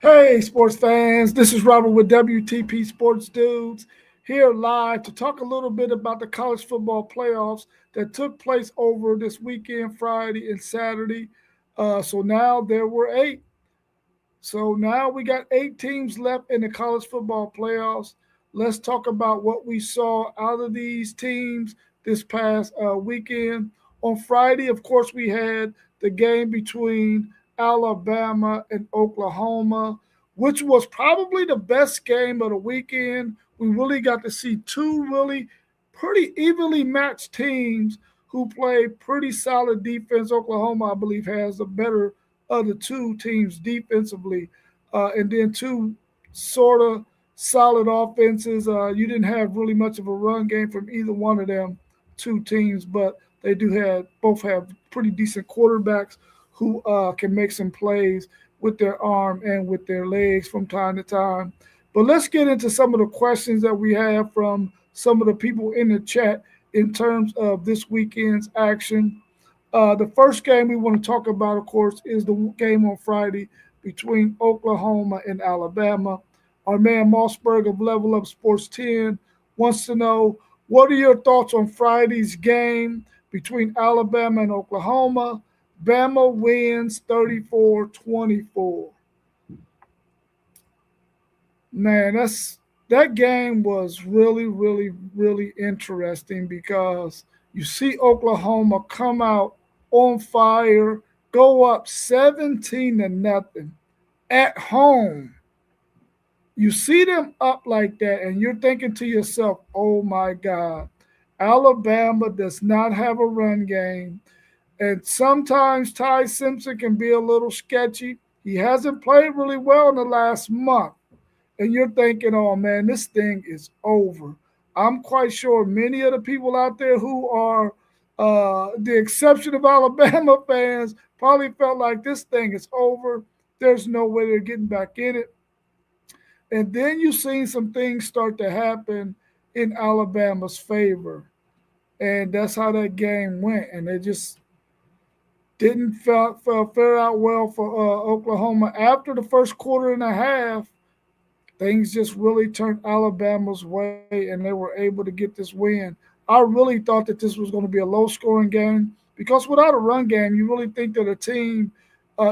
Hey, sports fans, this is Robert with WTP Sports Dudes here live to talk a little bit about the college football playoffs that took place over this weekend, Friday and Saturday. So now there were eight. So now we got eight teams left in the college football playoffs. Let's talk about what we saw out of these teams this past weekend. On Friday, of course, we had the game between Alabama and Oklahoma, which was probably the best game of the weekend. We really got to see two really pretty evenly matched teams who play pretty solid defense. Oklahoma, I believe, has the better of the two teams defensively, and then two sort of solid offenses. You didn't have really much of a run game from either one of them two teams, but they do have both have pretty decent quarterbacks who can make some plays with their arm and with their legs from time to time. But let's get into some of the questions that we have from some of the people in the chat in terms of this weekend's action. The first game we want to talk about, of course, is the game on Friday between Oklahoma and Alabama. Our man Mossberg of Level Up Sports 10 wants to know what are your thoughts on Friday's game between Alabama and Oklahoma? Bama wins 34-24. Man, that game was really, really, really interesting because you see Oklahoma come out on fire, go up 17 to nothing at home. You see them up like that, and you're thinking to yourself, oh my God, Alabama does not have a run game. And sometimes Ty Simpson can be a little sketchy. He hasn't played really well in the last month. And you're thinking, oh man, this thing is over. I'm quite sure many of the people out there who are the exception of Alabama fans probably felt like this thing is over. There's no way they're getting back in it. And then you've seen some things start to happen in Alabama's favor. And that's how that game went. And it just didn't fare out well for Oklahoma. After the first quarter and a half, things just really turned Alabama's way, and they were able to get this win. I really thought that this was going to be a low scoring game because without a run game, you really think that a team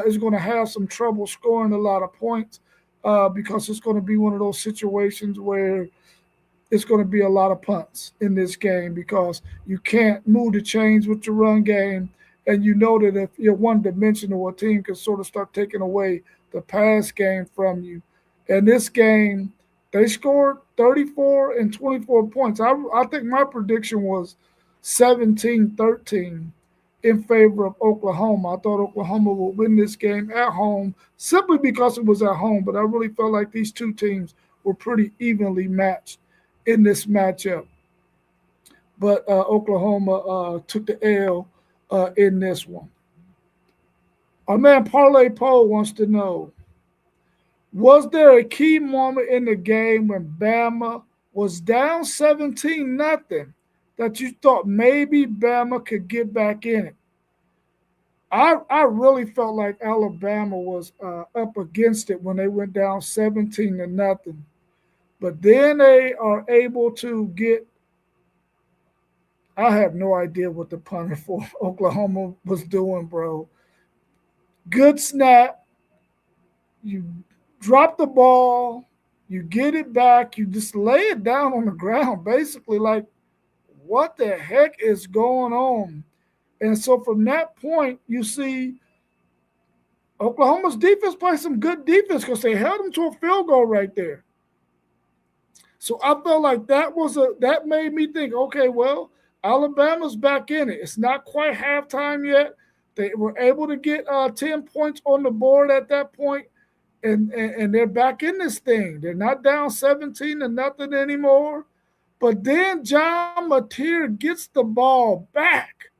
is going to have some trouble scoring a lot of points because it's going to be one of those situations where it's going to be a lot of punts in this game because you can't move the chains with your run game. And you know that if you're one dimensional, a team can sort of start taking away the pass game from you. And this game, they scored 34 and 24 points. I think my prediction was 17-13 in favor of Oklahoma. I thought Oklahoma would win this game at home simply because it was at home, but I really felt like these two teams were pretty evenly matched in this matchup. But Oklahoma took the L in this one. Our man Parlay Poe wants to know, was there a key moment in the game when Bama was down 17 nothing that you thought maybe Bama could get back in it? I really felt like Alabama was up against it when they went down 17 to nothing. But then they are able to get, I have no idea what the punter for Oklahoma was doing, bro. Good snap. You drop the ball, you get it back, you just lay it down on the ground, basically, like, what the heck is going on? And so from that point, you see Oklahoma's defense play some good defense because they held them to a field goal right there. So I felt like that made me think, okay, well, Alabama's back in it. It's not quite halftime yet. They were able to get 10 points on the board at that point, and they're back in this thing. They're not down 17 to nothing anymore. But then John Mateer gets the ball back,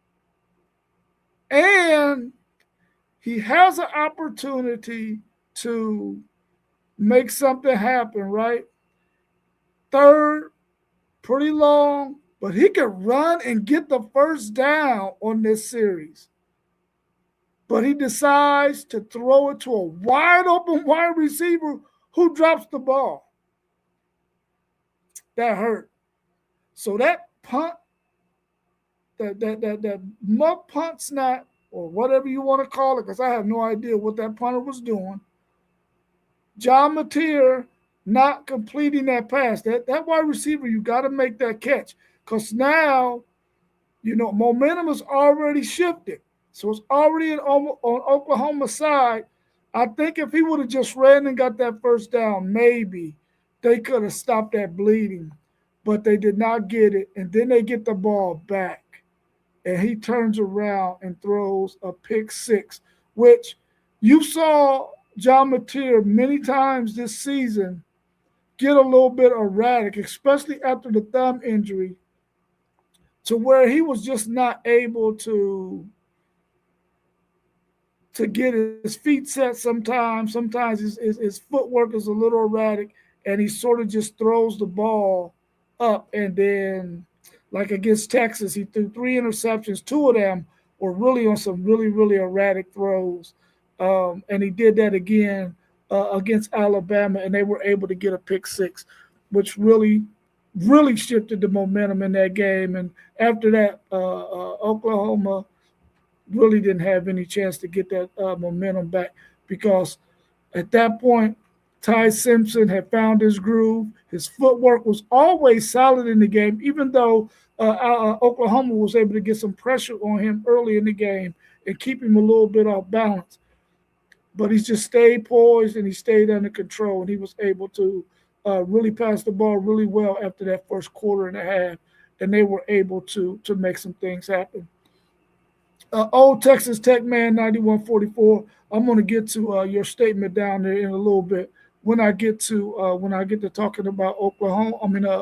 and he has an opportunity to make something happen, right? Third, pretty long, but he could run and get the first down on this series. but he decides to throw it to a wide open wide receiver who drops the ball. That hurt. So that punt, that muck punt snap, or whatever you want to call it, because I have no idea what that punter was doing. John Mateer not completing that pass. That wide receiver, you got to make that catch. Because now, momentum is already shifted. So it's already on Oklahoma's side. I think if he would have just ran and got that first down, maybe they could have stopped that bleeding. But they did not get it. And then they get the ball back. And he turns around and throws a pick six, which you saw John Mateer many times this season get a little bit erratic, especially after the thumb injury, to where he was just not able to get his feet set sometimes. Sometimes his footwork is a little erratic, and he sort of just throws the ball up. And then, like against Texas, he threw three interceptions. Two of them were really on some really, really erratic throws. And he did that again against Alabama, and they were able to get a pick six, which really, really shifted the momentum in that game. And after that, Oklahoma really didn't have any chance to get that momentum back because at that point, Ty Simpson had found his groove. His footwork was always solid in the game, even though Oklahoma was able to get some pressure on him early in the game and keep him a little bit off balance. But he just stayed poised and he stayed under control, and he was able to really pass the ball really well after that first quarter and a half, and they were able to make some things happen. Old Texas Tech man 9144. I'm going to get to your statement down there in a little bit when I get to talking about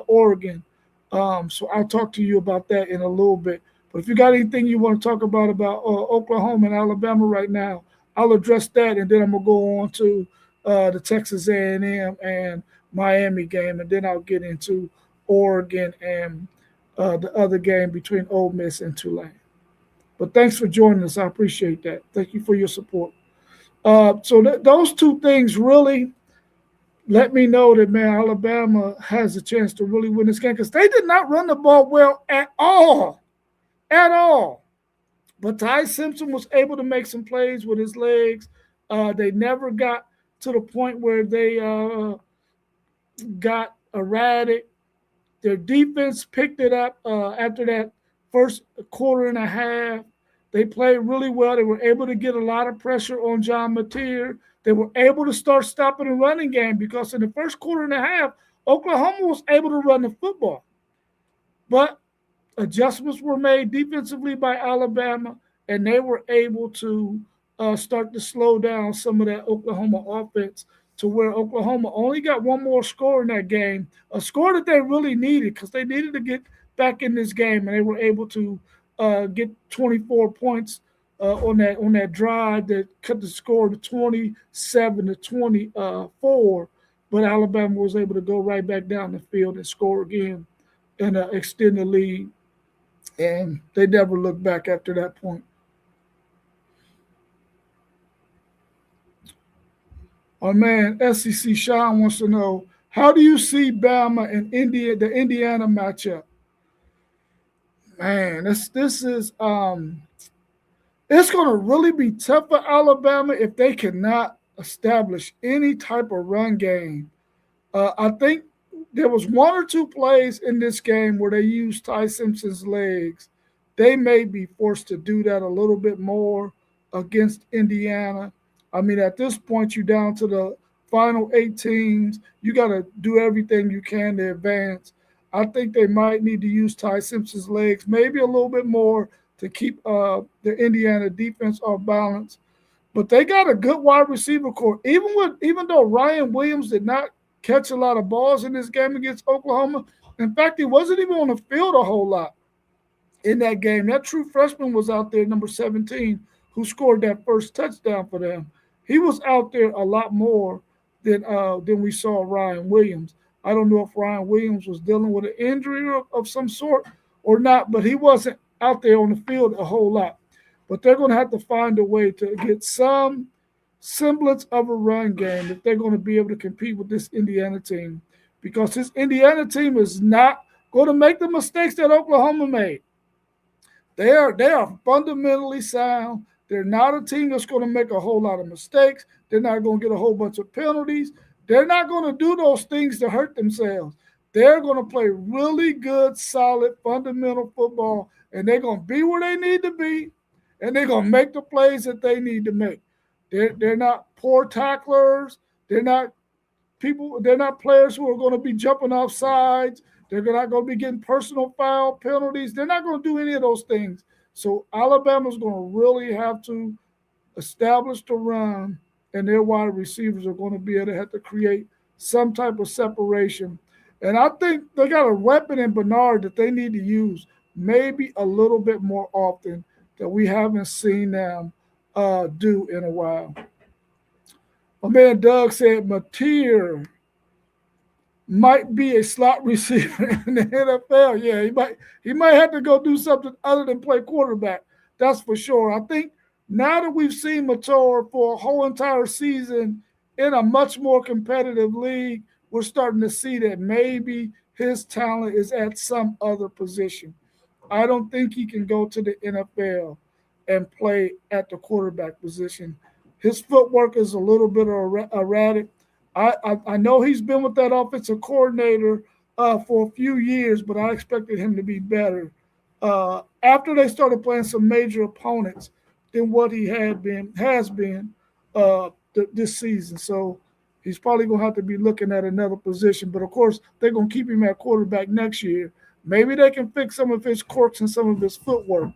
Oregon. So I'll talk to you about that in a little bit. But if you got anything you want to talk about Oklahoma and Alabama right now, I'll address that, and then I'm gonna go on to the Texas A&M and Miami game, and then I'll get into Oregon and the other game between Ole Miss and Tulane. But thanks for joining us. I appreciate that. Thank you for your support. Those two things really let me know that, man, Alabama has a chance to really win this game because they did not run the ball well at all. At all. But Ty Simpson was able to make some plays with his legs. They never got to the point where they got erratic. Their defense picked it up after that first quarter and a half. They played really well. They were able to get a lot of pressure on John Mateer. They were able to start stopping the running game because in the first quarter and a half, Oklahoma was able to run the football. But adjustments were made defensively by Alabama, and they were able to start to slow down some of that Oklahoma offense to where Oklahoma only got one more score in that game, a score that they really needed because they needed to get back in this game, and they were able to get 24 points on that drive that cut the score to 27-24. But Alabama was able to go right back down the field and score again and extend the lead. And they never looked back after that point. Our man SEC Sean wants to know, how do you see Bama and the Indiana matchup? Man, this is it's going to really be tough for Alabama if they cannot establish any type of run game. I think there was one or two plays in this game where they used Ty Simpson's legs. They may be forced to do that a little bit more against Indiana. I mean, at this point, you're down to the final 8 teams. You got to do everything you can to advance. I think they might need to use Ty Simpson's legs maybe a little bit more to keep the Indiana defense off balance. But they got a good wide receiver core. Even though Ryan Williams did not catch a lot of balls in this game against Oklahoma, in fact, he wasn't even on the field a whole lot in that game. That true freshman was out there, number 17, who scored that first touchdown for them. He was out there a lot more than we saw Ryan Williams. I don't know if Ryan Williams was dealing with an injury of some sort or not, but he wasn't out there on the field a whole lot. but they're going to have to find a way to get some semblance of a run game if they're going to be able to compete with this Indiana team, because this Indiana team is not going to make the mistakes that Oklahoma made. They are fundamentally sound. They're not a team that's going to make a whole lot of mistakes. They're not going to get a whole bunch of penalties. They're not going to do those things to hurt themselves. They're going to play really good, solid, fundamental football, and they're going to be where they need to be, and they're going to make the plays that they need to make. They're not poor tacklers. They're not people. They're not players who are going to be jumping off sides. They're not going to be getting personal foul penalties. They're not going to do any of those things. So Alabama's going to really have to establish the run, and their wide receivers are going to be able to have to create some type of separation. And I think they got a weapon in Bernard that they need to use maybe a little bit more often that we haven't seen them do in a while. My man Doug said Mateer might be a slot receiver in the NFL. Yeah, he might have to go do something other than play quarterback. That's for sure. I think now that we've seen Mature for a whole entire season in a much more competitive league, we're starting to see that maybe his talent is at some other position. I don't think he can go to the NFL and play at the quarterback position. His footwork is a little bit erratic. I know he's been with that offensive coordinator for a few years, but I expected him to be better after they started playing some major opponents than what he has been this season. So he's probably going to have to be looking at another position. But of course, they're going to keep him at quarterback next year. Maybe they can fix some of his quirks and some of his footwork,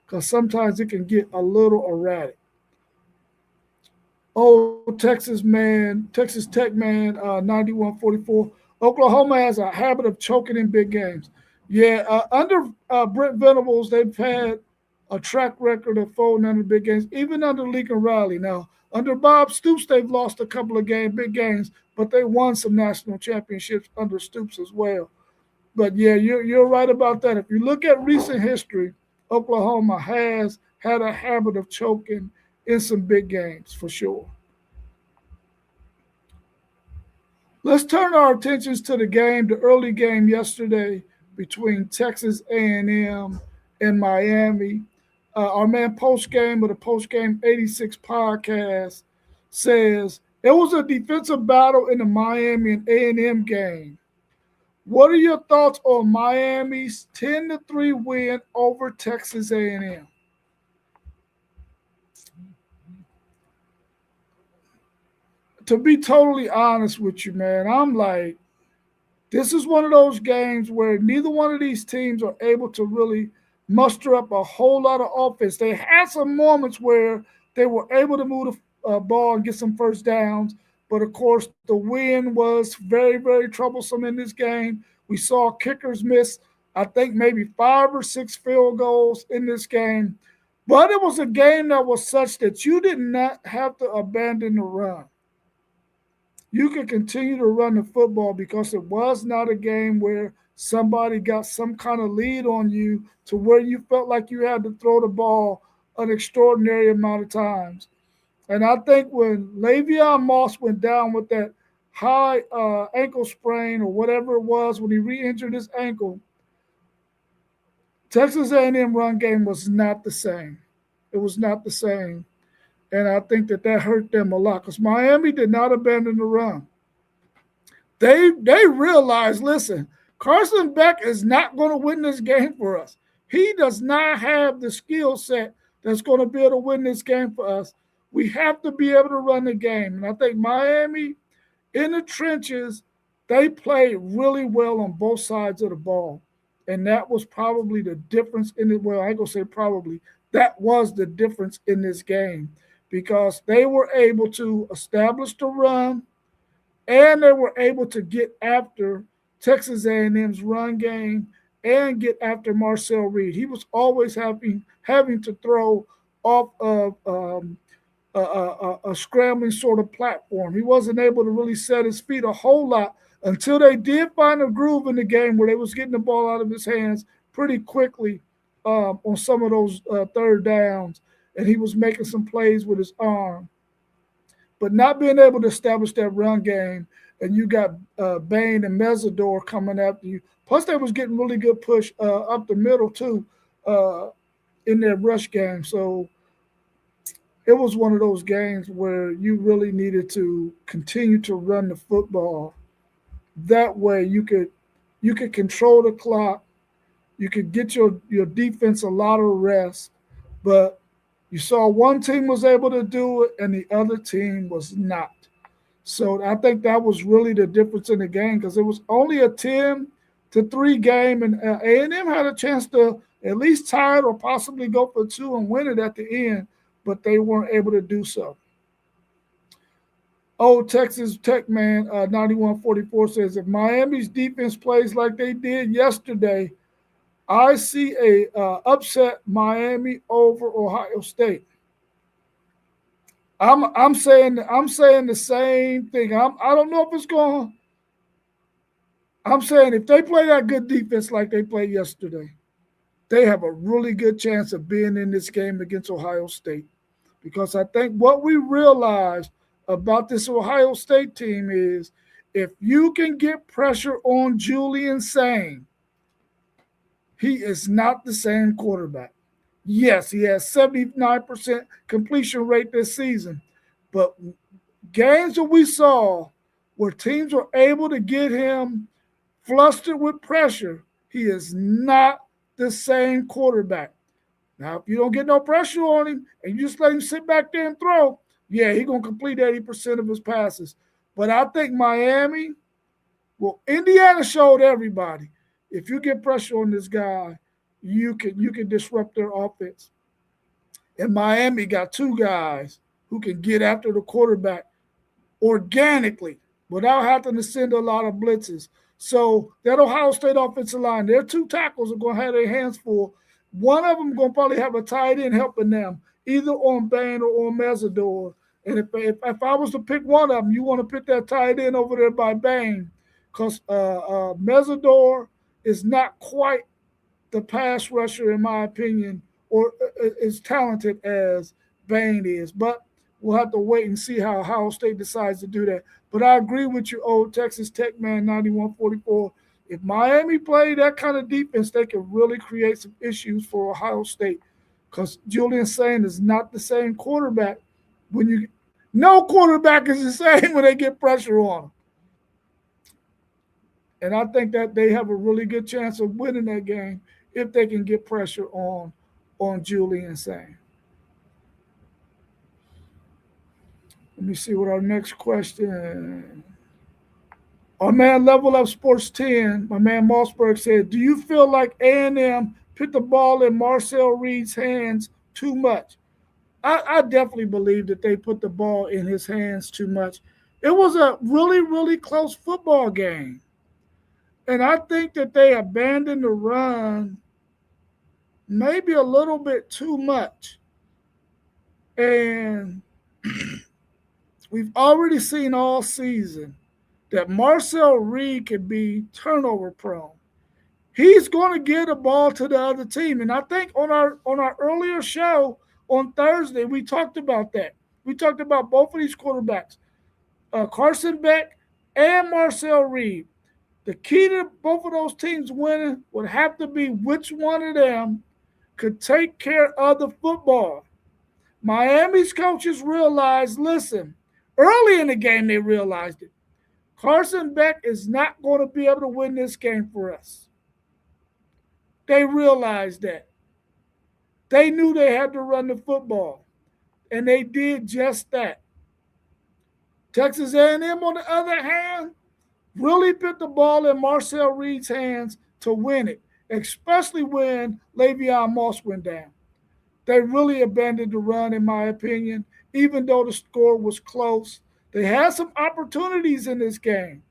because sometimes it can get a little erratic. Oh, Texas Tech man, 91-44. Oklahoma has a habit of choking in big games. Yeah, under Brent Venables, they've had a track record of folding under big games, even under Lincoln Riley. Now, under Bob Stoops, they've lost a couple of big games, but they won some national championships under Stoops as well. But yeah, you're right about that. If you look at recent history, Oklahoma has had a habit of choking in some big games for sure. Let's turn our attentions to the early game yesterday between Texas A&M and Miami. Our man Post Game of the Post Game 86 podcast says it was a defensive battle in the Miami and A&M game. What are your thoughts on Miami's 10-3 win over Texas A&M? To be totally honest with you, man, I'm like, this is one of those games where neither one of these teams are able to really muster up a whole lot of offense. They had some moments where they were able to move the ball and get some first downs, but of course, the wind was very, very troublesome in this game. We saw kickers miss, I think, maybe 5 or 6 field goals in this game. But it was a game that was such that you did not have to abandon the run. You could continue to run the football because it was not a game where somebody got some kind of lead on you to where you felt like you had to throw the ball an extraordinary amount of times. And I think when Le'Veon Moss went down with that high ankle sprain or whatever it was when he re-injured his ankle, Texas A&M run game was not the same. It was not the same. And I think that hurt them a lot because Miami did not abandon the run. They realized, listen, Carson Beck is not going to win this game for us. He does not have the skill set that's going to be able to win this game for us. We have to be able to run the game. And I think Miami, in the trenches, they played really well on both sides of the ball. And that was probably the difference in it. Well, I ain't going to say probably. That was the difference in this game because they were able to establish the run and they were able to get after Texas A&M's run game and get after Marcel Reed. He was always having to throw off of a scrambling sort of platform. He wasn't able to really set his feet a whole lot until they did find a groove in the game where they was getting the ball out of his hands pretty quickly on some of those third downs. and he was making some plays with his arm, but not being able to establish that run game. And you got Bain and Mesidor coming after you. Plus, they was getting really good push up the middle too uh, in their rush game. So it was one of those games where you really needed to continue to run the football. That way, you could control the clock. You could get your defense a lot of rest. But you saw one team was able to do it, and the other team was not. So I think that was really the difference in the game because it was only a 10-3 game, and A&M had a chance to at least tie it or possibly go for two and win it at the end, but they weren't able to do so. Old Texas Tech man 9144 says if Miami's defense plays like they did yesterday, I see a upset Miami over Ohio State. I'm saying the same thing. I don't know if it's going. I'm saying if they play that good defense like they played yesterday, they have a really good chance of being in this game against Ohio State. Because I think what we realized about this Ohio State team is if you can get pressure on Julian Sain, he is not the same quarterback. Yes, he has 79% completion rate this season, but games that we saw where teams were able to get him flustered with pressure, he is not the same quarterback. Now, if you don't get no pressure on him and you just let him sit back there and throw, yeah, he's gonna complete 80% of his passes. But I think Miami, well, Indiana showed everybody if you get pressure on this guy, you can disrupt their offense. And Miami got two guys who can get after the quarterback organically without having to send a lot of blitzes. So that Ohio State offensive line, their two tackles are going to have their hands full. One of them going to probably have a tight end helping them, either on Bain or on Mesidor. And if I was to pick one of them, you want to pick that tight end over there by Bain because Mesidor is not quite the pass rusher, in my opinion, or as talented as Bain is. But we'll have to wait and see how Ohio State decides to do that. But I agree with you, old Texas Tech man, 9144. If Miami play that kind of defense, they can really create some issues for Ohio State because Julian Sain is not the same quarterback when you no quarterback is the same when they get pressure on them. And I think that they have a really good chance of winning that game if they can get pressure on Julian Sain. Let me see what our next question. Our man Level Up Sports 10, my man Mossberg said, do you feel like A&M put the ball in Marcel Reed's hands too much? I definitely believe that they put the ball in his hands too much. It was a really, really close football game. And I think that they abandoned the run maybe a little bit too much. And we've already seen all season that Marcel Reed can be turnover prone. He's going to get a ball to the other team. And I think on our earlier show on Thursday, we talked about that. We talked about both of these quarterbacks, Carson Beck and Marcel Reed. The key to both of those teams winning would have to be which one of them could take care of the football. Miami's coaches realized, listen, early in the game they realized it. Carson Beck is not going to be able to win this game for us. They realized that. They knew they had to run the football, and they did just that. Texas A&M, on the other hand, really put the ball in Marcel Reed's hands to win it, especially when Le'Veon Moss went down. They really abandoned the run, in my opinion, even though the score was close. They had some opportunities in this game.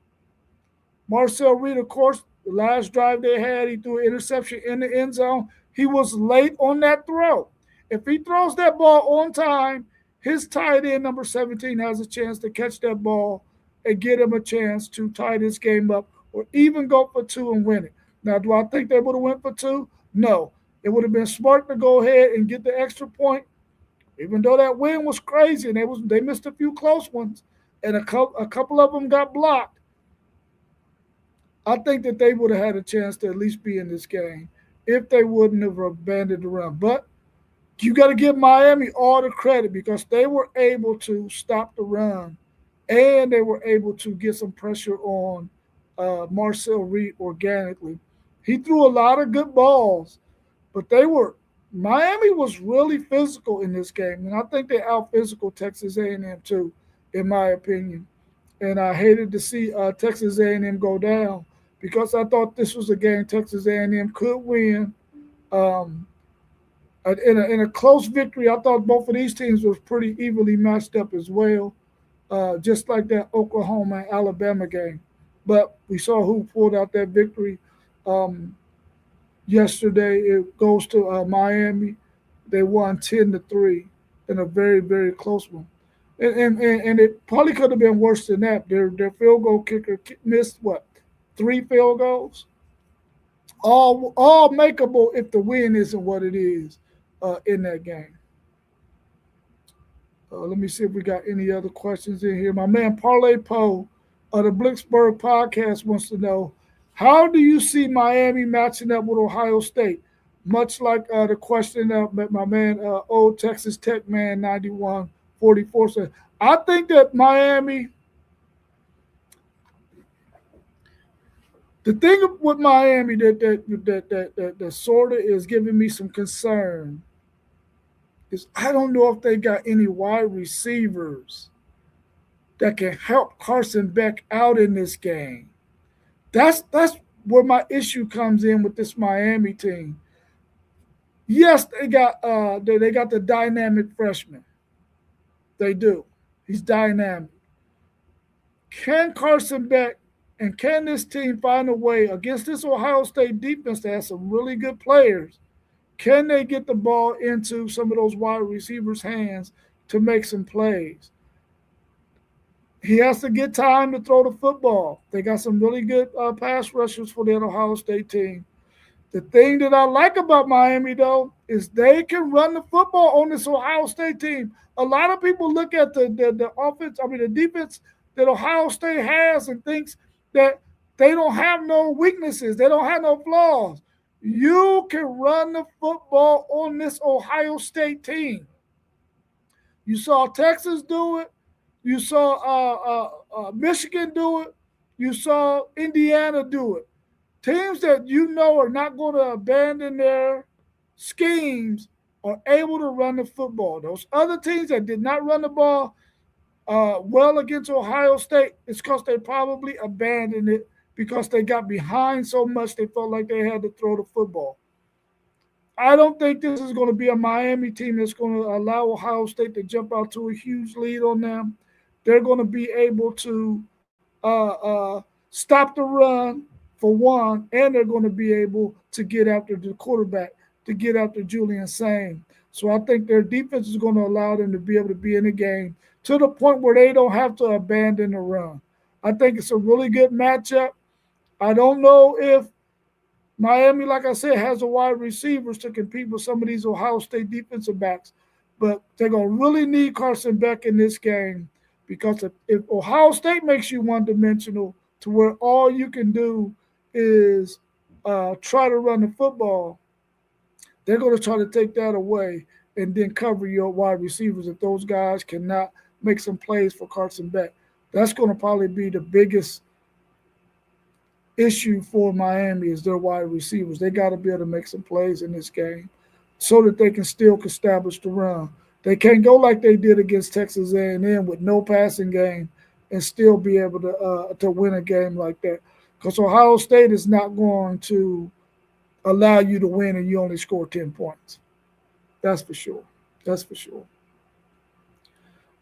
Marcel Reed, of course, the last drive they had, he threw an interception in the end zone. He was late on that throw. If he throws that ball on time, his tight end, number 17, has a chance to catch that ball and get him a chance to tie this game up or even go for two and win it. Now, do I think they would have went for two? No. It would have been smart to go ahead and get the extra point Even though that win was crazy and they missed a few close ones, and a couple of them got blocked, I think that they would have had a chance to at least be in this game if they wouldn't have abandoned the run. But you got to give Miami all the credit because they were able to stop the run and they were able to get some pressure on Marcel Reed organically. He threw a lot of good balls, but Miami was really physical in this game, and I think they out physical Texas A&M too, in my opinion. And I hated to see Texas A&M go down because I thought this was a game Texas A&M could win. Um, in a close victory, I thought both of these teams was pretty evenly matched up as well, just like that Oklahoma and Alabama game. But we saw who pulled out that victory um, yesterday. It goes to Miami. They won 10-3 in a very very close one, and it probably could have been worse than that. Their field goal kicker missed what, three field goals, all makeable if the win isn't what it is in that game. Let me see if we got any other questions in here. My man Parlay Poe of the Blicksburg podcast wants to know, how do you see Miami matching up with Ohio State? Much like the question that my man, old Texas Tech man 9144 said. I think that Miami, the thing with Miami that sort of is giving me some concern is I don't know if they got any wide receivers that can help Carson Beck out in this game. That's where my issue comes in with this Miami team. Yes, they got the dynamic freshman. They do. He's dynamic. Can Carson Beck and can this team find a way against this Ohio State defense that has some really good players? Can they get the ball into some of those wide receivers' hands to make some plays? He has to get time to throw the football. They got some really good pass rushers for that Ohio State team. The thing that I like about Miami, though, is they can run the football on this Ohio State team. A lot of people look at the offense, the defense that Ohio State has and thinks that they don't have no weaknesses. They don't have no flaws. You can run the football on this Ohio State team. You saw Texas do it. You saw Michigan do it. You saw Indiana do it. Teams that you know are not going to abandon their schemes are able to run the football. Those other teams that did not run the ball well against Ohio State, it's because they probably abandoned it because they got behind so much they felt like they had to throw the football. I don't think this is going to be a Miami team that's going to allow Ohio State to jump out to a huge lead on them. They're going to be able to stop the run for one, and they're going to be able to get after the quarterback, to get after Julian Sane. So I think their defense is going to allow them to be able to be in the game to the point where they don't have to abandon the run. I think it's a really good matchup. I don't know if Miami, like I said, has the wide receivers to compete with some of these Ohio State defensive backs, but they're going to really need Carson Beck in this game because if Ohio State makes you one-dimensional to where all you can do is try to run the football, they're going to try to take that away and then cover your wide receivers if those guys cannot make some plays for Carson Beck. That's going to probably be the biggest issue for Miami is their wide receivers. They got to be able to make some plays in this game so that they can still establish the run. They can't go like they did against Texas A&M with no passing game and still be able to win a game like that. Because Ohio State is not going to allow you to win and you only score 10 points. That's for sure. That's for sure.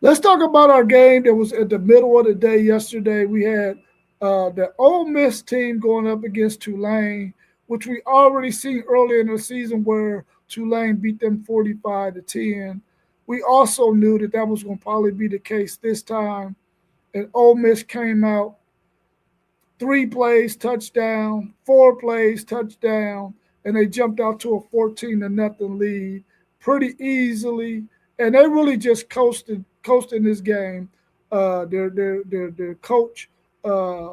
Let's talk about our game that was at the middle of the day yesterday. We had the Ole Miss team going up against Tulane, which we already seen earlier in the season where Tulane beat them 45-10. We also knew that was going to probably be the case this time. And Ole Miss came out 3 plays, touchdown, 4 plays, touchdown, and they jumped out to a 14-0 lead pretty easily. and they really just coasting this game. Their coach. Uh,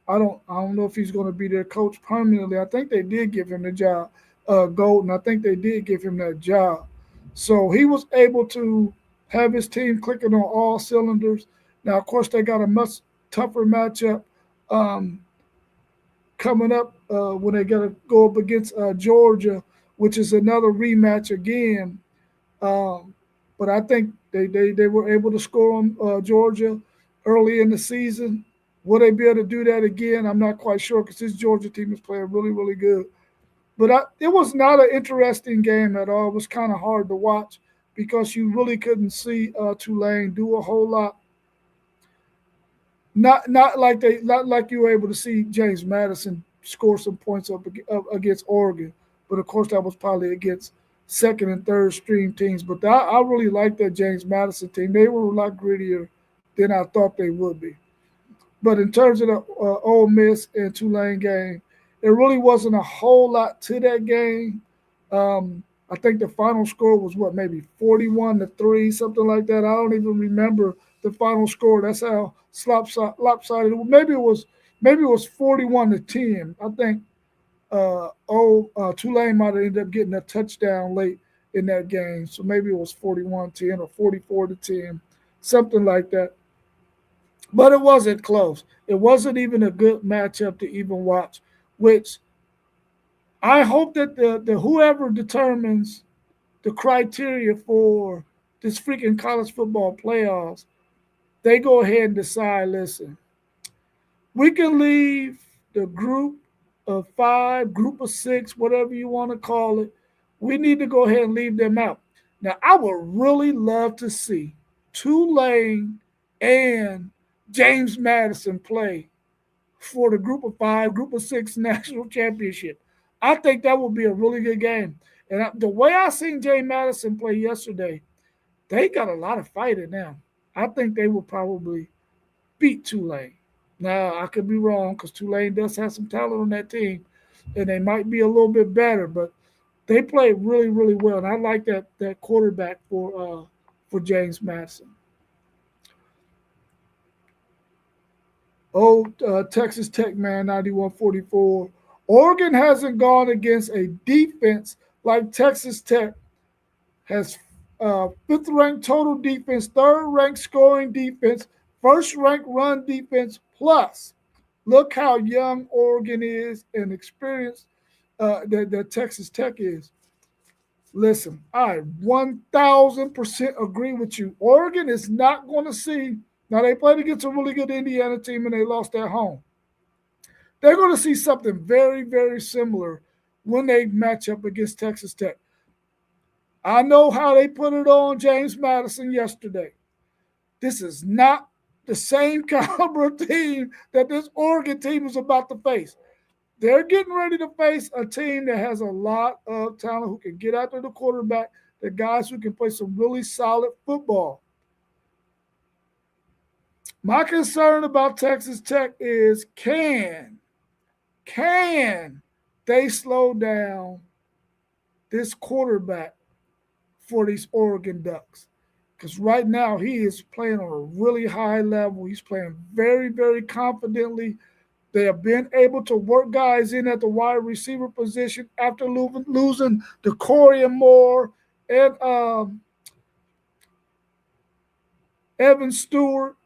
I don't know if he's going to be their coach permanently. I think they did give him the job, Golden. I think they did give him that job. So he was able to have his team clicking on all cylinders. Now, of course, they got a much tougher matchup um, coming up when they got to go up against Georgia, which is another rematch again. Um, but I think they were able to score on Georgia early in the season. Will they be able to do that again? I'm not quite sure because this Georgia team is playing really, really good. But it was not an interesting game at all. It was kind of hard to watch because you really couldn't see Tulane do a whole lot. Not like you were able to see James Madison score some points up against Oregon, but of course that was probably against second and third string teams. But I really liked that James Madison team. They were a lot grittier than I thought they would be. But in terms of the Ole Miss and Tulane game, there really wasn't a whole lot to that game. I think the final score was what, maybe 41-3, something like that. I don't even remember the final score. That's how lopsided. Maybe it was 41-10. I think Tulane might have ended up getting a touchdown late in that game, so maybe it was 41-10 or 44-10, something like that. But it wasn't close. It wasn't even a good matchup to even watch, which I hope that the whoever determines the criteria for this freaking college football playoffs, they go ahead and decide, listen, we can leave the group of five, group of six, whatever you want to call it. We need to go ahead and leave them out. Now, I would really love to see Tulane and James Madison play for the group of five, group of six national championship. I think that would be a really good game. And the way I seen James Madison play yesterday, they got a lot of fighting now. I think they will probably beat Tulane. Now, I could be wrong because Tulane does have some talent on that team, and they might be a little bit better, but they play really, really well. And I like that quarterback for James Madison. Texas Tech man, 91-44. Oregon hasn't gone against a defense like Texas Tech has fifth ranked total defense, third ranked scoring defense, first ranked run defense, plus look how young Oregon is and experienced that Texas Tech is. Listen, I 1000% agree with you. Oregon is not going to see, now they played against a really good Indiana team and they lost at home. They're going to see something very, very similar when they match up against Texas Tech. I know how they put it on James Madison yesterday. This is not the same caliber team that this Oregon team is about to face. They're getting ready to face a team that has a lot of talent who can get after the quarterback, the guys who can play some really solid football. My concern about Texas Tech is can they slow down this quarterback for these Oregon Ducks? Because right now he is playing on a really high level. He's playing very, very confidently. They have been able to work guys in at the wide receiver position after losing to Corey and Moore and Evan Stewart.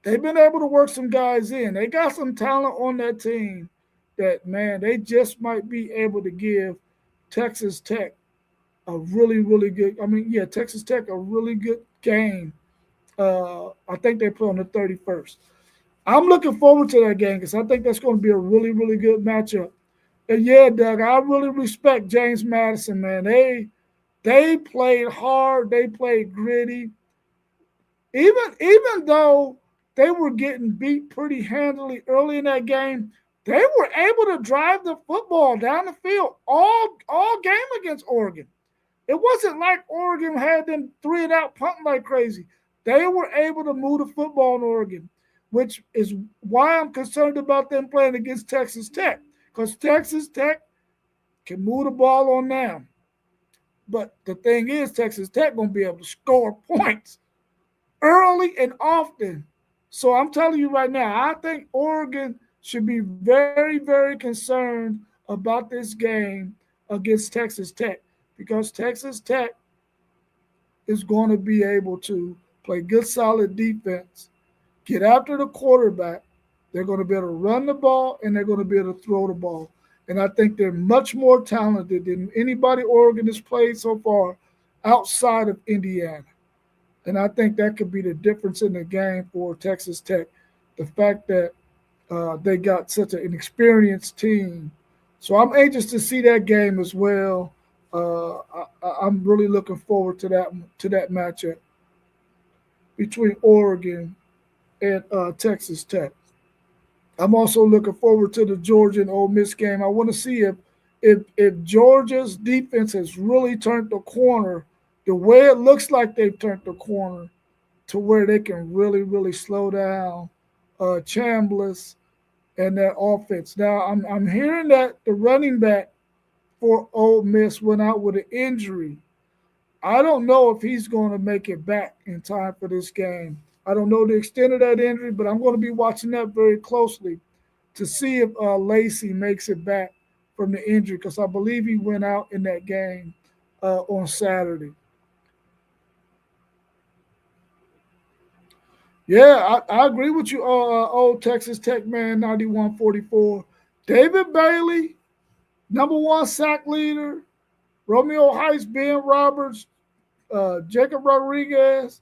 They've been able to work some guys in. They got some talent on that team that, man, they just might be able to give Texas Tech a really, really good. I mean, yeah, Texas Tech a really good game. I think they play on the 31st. I'm looking forward to that game because I think that's going to be a really, really good matchup. And yeah, Doug, I really respect James Madison, man. They played hard, they played gritty. Even though they were getting beat pretty handily early in that game, they were able to drive the football down the field all game against Oregon. It wasn't like Oregon had them three and out punting like crazy. They were able to move the football in Oregon, which is why I'm concerned about them playing against Texas Tech, because Texas Tech can move the ball on them. But the thing is, Texas Tech gonna be able to score points early and often. So I'm telling you right now, I think Oregon should be very, very concerned about this game against Texas Tech because Texas Tech is going to be able to play good, solid defense, get after the quarterback. They're going to be able to run the ball and they're going to be able to throw the ball. And I think they're much more talented than anybody Oregon has played so far outside of Indiana. And I think that could be the difference in the game for Texas Tech. The fact that they got such an experienced team. So I'm anxious to see that game as well. I'm really looking forward to that matchup between Oregon and Texas Tech. I'm also looking forward to the Georgia and Ole Miss game. I want to see if Georgia's defense has really turned the corner, the way it looks like they've turned the corner to where they can really slow down Chambliss and that offense. Now I'm hearing that the running back for Ole Miss went out with an injury. I don't know if he's going to make it back in time for this game. I don't know the extent of that injury, but I'm going to be watching that very closely to see if Lacey makes it back from the injury because I believe he went out in that game on Saturday. Yeah, I agree with you, old Texas Tech man, 91-44. David Bailey, number one sack leader. Romeo Heights, Ben Roberts, Jacob Rodriguez.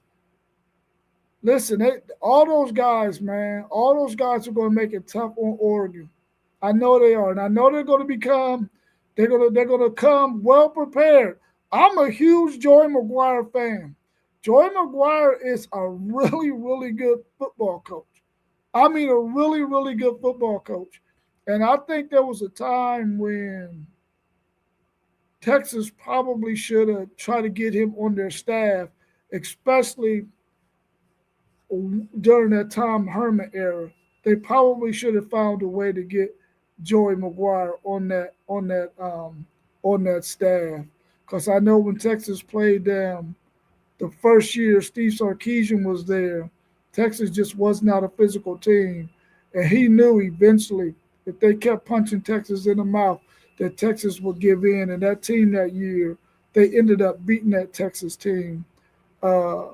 Listen, all those guys, man, all those guys are going to make it tough on Oregon. I know they are, and I know they're going to become, they're going to come well prepared. I'm a huge Joey McGuire fan. Joey McGuire is a really good football coach. I mean, a really good football coach. And I think there was a time when Texas probably should have tried to get him on their staff, especially during that Tom Herman era. They probably should have found a way to get Joey McGuire on that staff. Because I know when Texas played them the first year Steve Sarkisian was there, Texas just was not a physical team. And he knew eventually if they kept punching Texas in the mouth, that Texas would give in. And that team that year, they ended up beating that Texas team uh,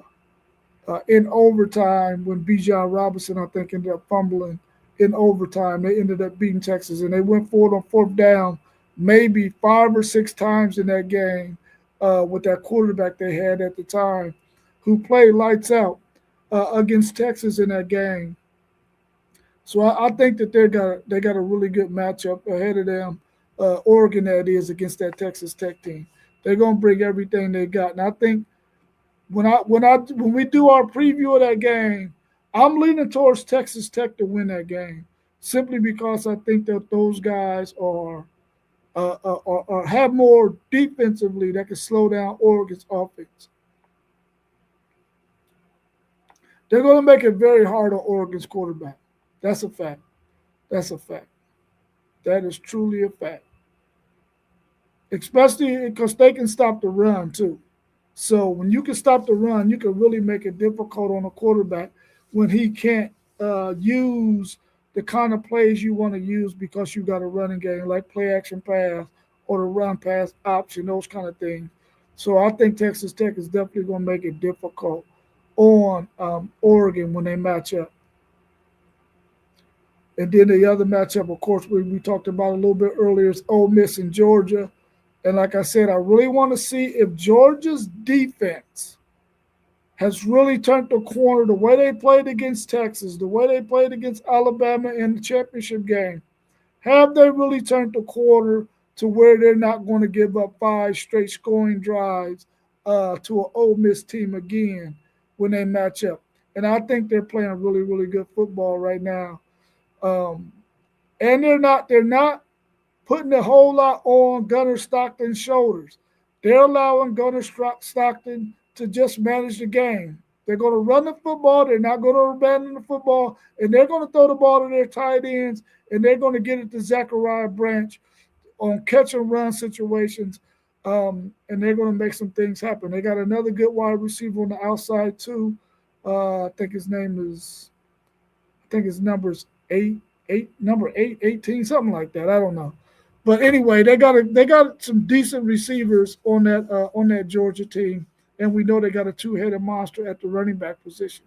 in overtime when Bijan Robinson, I think, ended up fumbling in overtime. They ended up beating Texas, and they went for it on fourth down maybe 5 or 6 times in that game with that quarterback they had at the time who played lights out against Texas in that game. So I think that they got a really good matchup ahead of them. Oregon, that is, against that Texas Tech team. They're gonna bring everything they got, and I think when we do our preview of that game, I'm leaning towards Texas Tech to win that game, simply because I think that those guys are have more defensively that can slow down Oregon's offense. They're going to make it very hard on Oregon's quarterback. That's a fact. That's a fact. That is truly a fact. Especially because they can stop the run too. So when you can stop the run, you can really make it difficult on a quarterback when he can't use the kind of plays you want to use because you got a running game like play action pass or the run pass option, those kind of things. So I think Texas Tech is definitely going to make it difficult on Oregon when they match up. And then the other matchup, of course, we talked about a little bit earlier is Ole Miss and Georgia. And like I said, I really want to see if Georgia's defense has really turned the corner the way they played against Texas, the way they played against Alabama in the championship game. Have they really turned the corner to where they're not going to give up 5 straight scoring drives to an Ole Miss team again when they match up? And I think they're playing really good football right now. Um, and they're not putting a whole lot on Gunnar Stockton's shoulders. They're allowing Gunnar Stockton to just manage the game. They're going to run the football. They're not going to abandon the football. And they're going to throw the ball to their tight ends. And they're going to get it to Zachariah Branch on catch and run situations and they're going to make some things happen. They got another good wide receiver on the outside too. I think his name is, I think his number's number 18, something like that. I don't know, but anyway, they got some decent receivers on that Georgia team, and we know they got a two-headed monster at the running back position.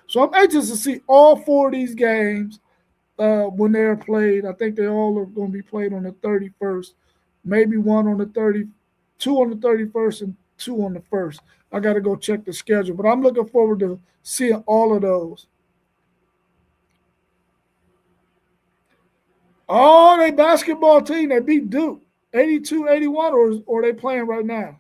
So I'm anxious to see all four of these games when they're played. I think they all are going to be played on the 31st, maybe one on the 30, two on the 31st, and two on the first. I got to go check the schedule, but I'm looking forward to seeing all of those. Oh, they basketball team, they beat Duke 82-81, or they playing right now.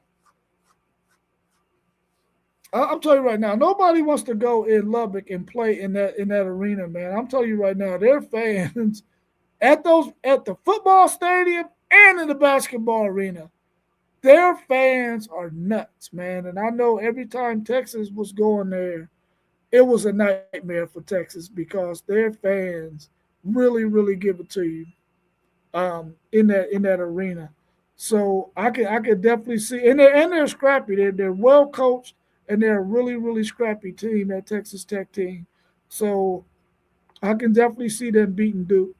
I'm telling you right now, nobody wants to go in Lubbock and play in that arena, man. I'm telling you right now, their fans at the football stadium and in the basketball arena, their fans are nuts, man. And I know every time Texas was going there, it was a nightmare for Texas because their fans really, really give it to you in that arena. So I could definitely see, and they're scrappy. They're well coached, and they're a really, really scrappy team, that Texas Tech team. So I can definitely see them beating Duke.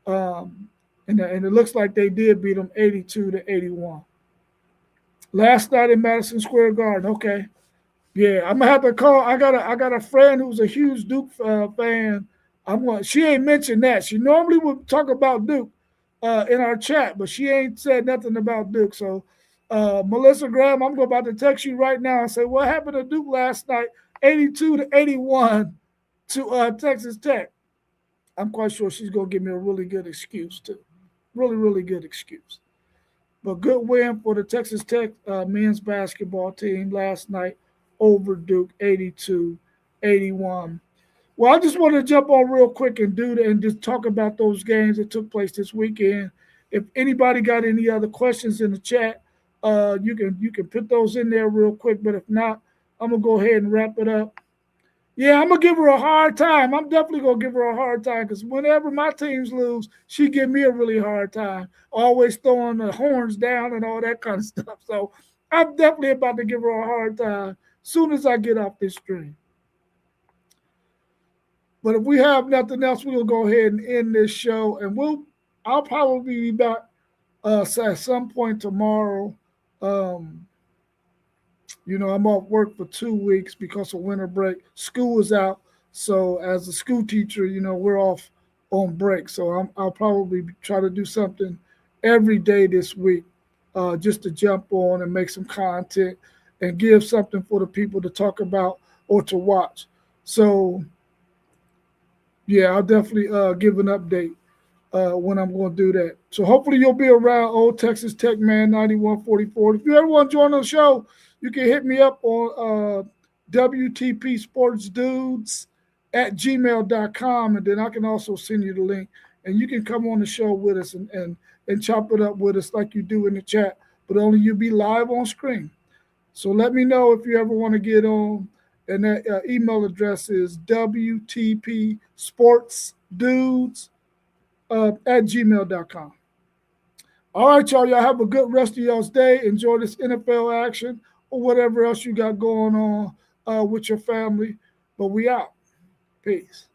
Um, and it looks like they did beat them 82-81 last night in Madison Square Garden. Okay, yeah, I'm gonna have to call. I got a friend who's a huge Duke fan. I'm going. She ain't mentioned that. She normally would talk about Duke in our chat, but she ain't said nothing about Duke. So, Melissa Graham, I'm about to text you right now and say what happened to Duke last night, 82-81 to Texas Tech. I'm quite sure she's gonna give me a really good excuse too, really really good excuse. But good win for the Texas Tech men's basketball team last night over Duke 82-81. Well, I just want to jump on real quick and do that and just talk about those games that took place this weekend. If anybody got any other questions in the chat, you can put those in there real quick. But if not, I'm gonna go ahead and wrap it up. Yeah, I'm gonna give her a hard time. I'm definitely gonna give her a hard time because whenever my teams lose, she give me a really hard time. Always throwing the horns down and all that kind of stuff. So I'm definitely about to give her a hard time soon as I get off this stream. But if we have nothing else, we'll go ahead and end this show, and I'll probably be back at some point tomorrow. Um, I'm off work for 2 weeks because of winter break. School is out, so as a school teacher, we're off on break. So I'll probably try to do something every day this week, just to jump on and make some content and give something for the people to talk about or to watch. So yeah, I'll definitely give an update when I'm going to do that. So hopefully you'll be around, old Texas Tech man 9144. If you ever want to join the show, you can hit me up on WTP Sports Dudes at gmail.com, and then I can also send you the link, and you can come on the show with us and chop it up with us like you do in the chat, but only you be live on screen. So let me know if you ever want to get on, and that email address is WTP Sports Dudes at gmail.com. All right, y'all. Y'all have a good rest of y'all's day. Enjoy this NFL action or whatever else you got going on with your family. But we out. Peace.